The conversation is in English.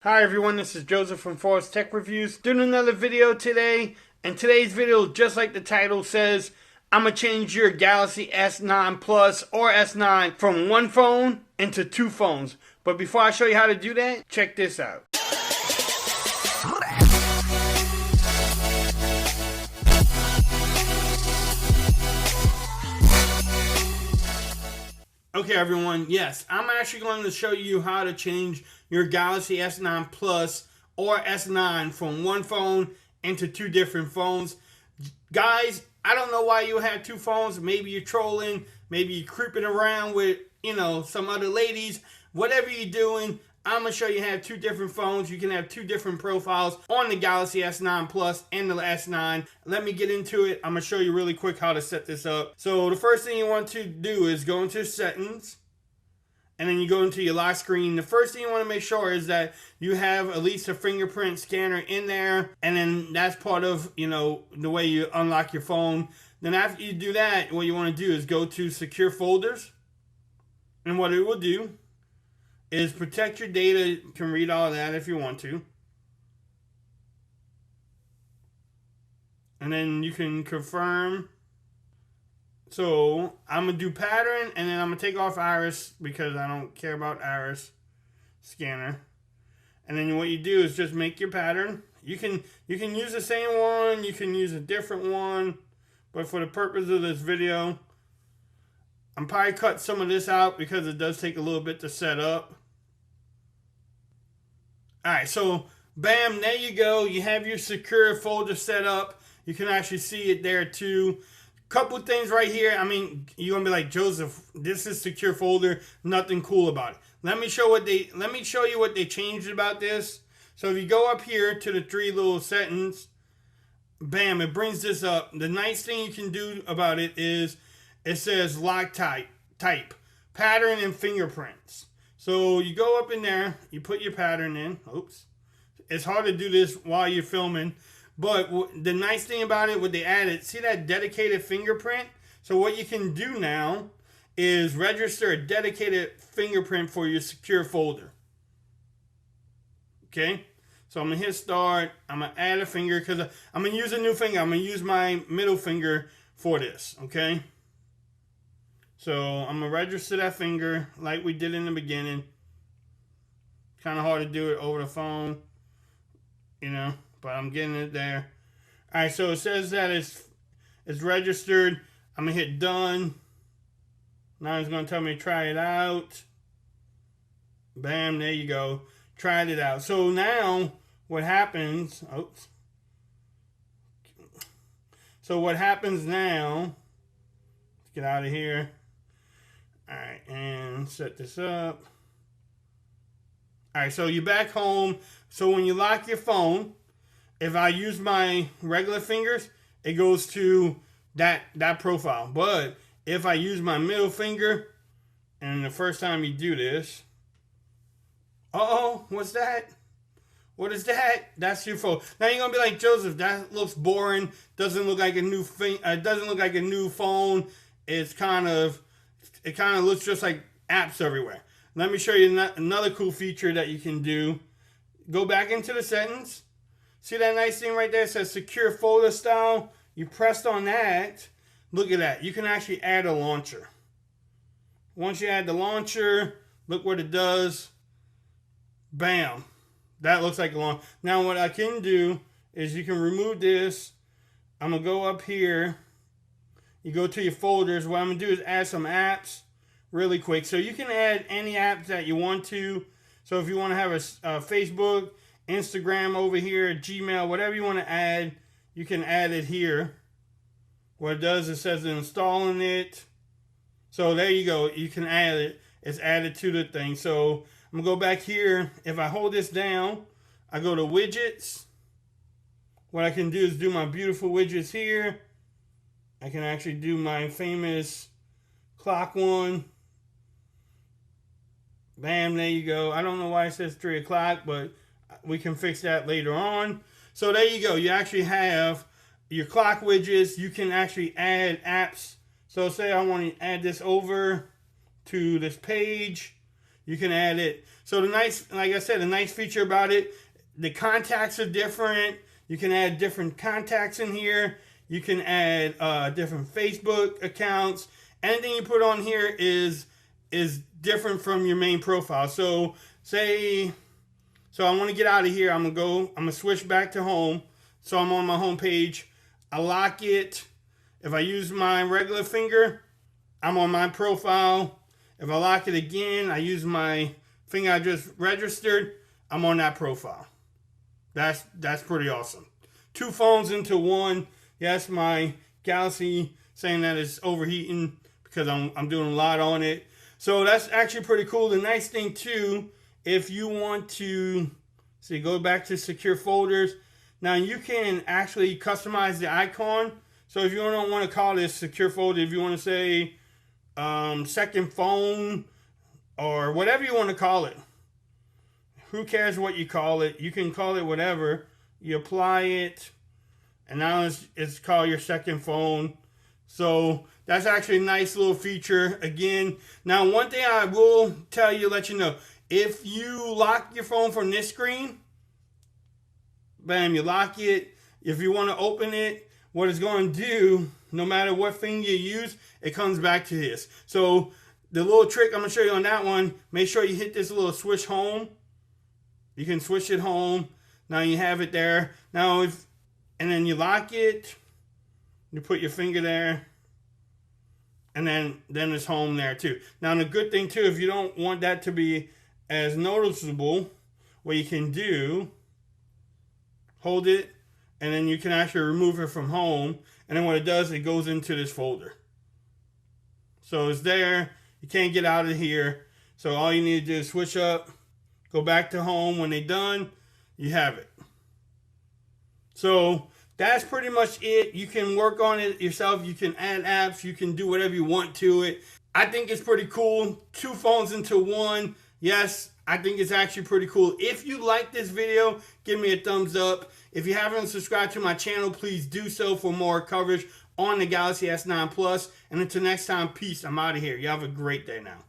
Hi everyone, this is Joseph from Forest Tech Reviews doing another video today. And today's video, just like the title says, I'm going to change your Galaxy S9 Plus or S9 from one phone into two phones. But before I show you how to do that, check this out. Okay everyone, yes, I'm actually going to show you how to change your Galaxy S9 Plus or S9 from one phone into two different phones. Guys, I don't know why you have two phones. Maybe you're trolling, maybe you're creeping around with, some other ladies. Whatever you're doing, I'm going to show you how to have two different phones. You can have two different profiles on the Galaxy S9 Plus and the S9. Let me get into it. I'm going to show you really quick how to set this up. So the first thing you want to do is go into settings. And then you go into your lock screen. The first thing you want to make sure is that you have at least a fingerprint scanner in there. And then that's part of, the way you unlock your phone. Then after you do that, what you want to do is go to secure folders. And what it will do is protect your data. You can read all of that if you want to. And then you can confirm. So I'm going to do pattern, and then I'm going to take off iris because I don't care about iris scanner. And then what you do is just make your pattern. You can use the same one, you can use a different one, but for the purpose of this video, I'm probably cut some of this out because it does take a little bit to set up. Alright, so bam, there you go. You have your secure folder set up. You can actually see it there too. Couple things right here. I mean, you're gonna be like, Joseph, this is secure folder, nothing cool about it. Let me show you what they changed about this. So if you go up here to the three little settings, bam, it brings this up. The nice thing you can do about it is it says lock type, pattern, and fingerprints. So you go up in there, you put your pattern in. Oops. It's hard to do this while you're filming. But the nice thing about it, what they added, see that dedicated fingerprint? So what you can do now is register a dedicated fingerprint for your secure folder. Okay? So I'm going to hit start. I'm going to add a finger because I'm going to use a new finger. I'm going to use my middle finger for this. Okay? So I'm going to register that finger like we did in the beginning. Kind of hard to do it over the phone. But I'm getting it there. Alright, so it says that it's registered. I'm going to hit done. Now it's going to tell me to try it out. Bam, there you go. Tried it out. So now what happens... Oops. So what happens now... Let's get out of here. Alright, and set this up. Alright, so you're back home. So when you lock your phone... If I use my regular fingers, it goes to that profile. But if I use my middle finger, and the first time you do this, what's that? What is that? That's your phone. Now you're gonna be like, Joseph, that looks boring. Doesn't look like a new doesn't look like a new phone. It kind of looks just like apps everywhere. Let me show you another cool feature that you can do. Go back into the settings. See that nice thing right there? It says secure folder style. You pressed on that. Look at that. You can actually add a launcher. Once you add the launcher, look what it does. Bam. That looks like a launcher. Now what I can do is you can remove this. I'm going to go up here. You go to your folders. What I'm going to do is add some apps really quick. So you can add any apps that you want to. So if you want to have a Facebook, Instagram over here, Gmail, whatever you want to add, you can add it here. What it does, it says installing it. So there you go. You can add it. It's added to the thing. So I'm going to go back here. If I hold this down, I go to widgets. What I can do is do my beautiful widgets here. I can actually do my famous clock one. Bam, there you go. I don't know why it says 3 o'clock, but we can fix that later on. So there you go. You actually have your clock widgets. You can actually add apps. So say I want to add this over to this page. You can add it. So like I said, the nice feature about it, the contacts are different. You can add different contacts in here. You can add different Facebook accounts. Anything you put on here is different from your main profile. So I want to get out of here. I'm gonna switch back to home. So I'm on my home page. I lock it. If I use my regular finger, I'm on my profile. If I lock it again, I use my finger I just registered, I'm on that profile. That's pretty awesome. 2 phones into one. Yes, my Galaxy saying that it's overheating because I'm doing a lot on it. So that's actually pretty cool. The nice thing too, if you want to go back to secure folders, now you can actually customize the icon. So if you don't want to call this secure folder, if you want to say second phone or whatever you want to call it, who cares what you call it? You can call it whatever. You apply it, and now it's called your second phone. So that's actually a nice little feature. Again, now one thing I will tell you, let you know, if you lock your phone from this screen, bam, you lock it. If you want to open it, what it's going to do, no matter what finger you use, it comes back to this. So the little trick I'm going to show you on that one, make sure you hit this little switch home. You can switch it home. Now you have it there. Now and then you lock it. You put your finger there. And then it's home there too. Now the good thing too, if you don't want that to be as noticeable, what you can do, hold it, and then you can actually remove it from home. And then what it does, it goes into this folder. So it's there. You can't get out of here. So all you need to do is switch up, go back to home. When they're done, you have it. So that's pretty much it. You can work on it yourself. You can add apps. You can do whatever you want to it. I think it's pretty cool. 2 phones into one. Yes, I think it's actually pretty cool. If you like this video, give me a thumbs up. If you haven't subscribed to my channel, please do so for more coverage on the Galaxy S9 Plus. And until next time, peace. I'm out of here. You have a great day now.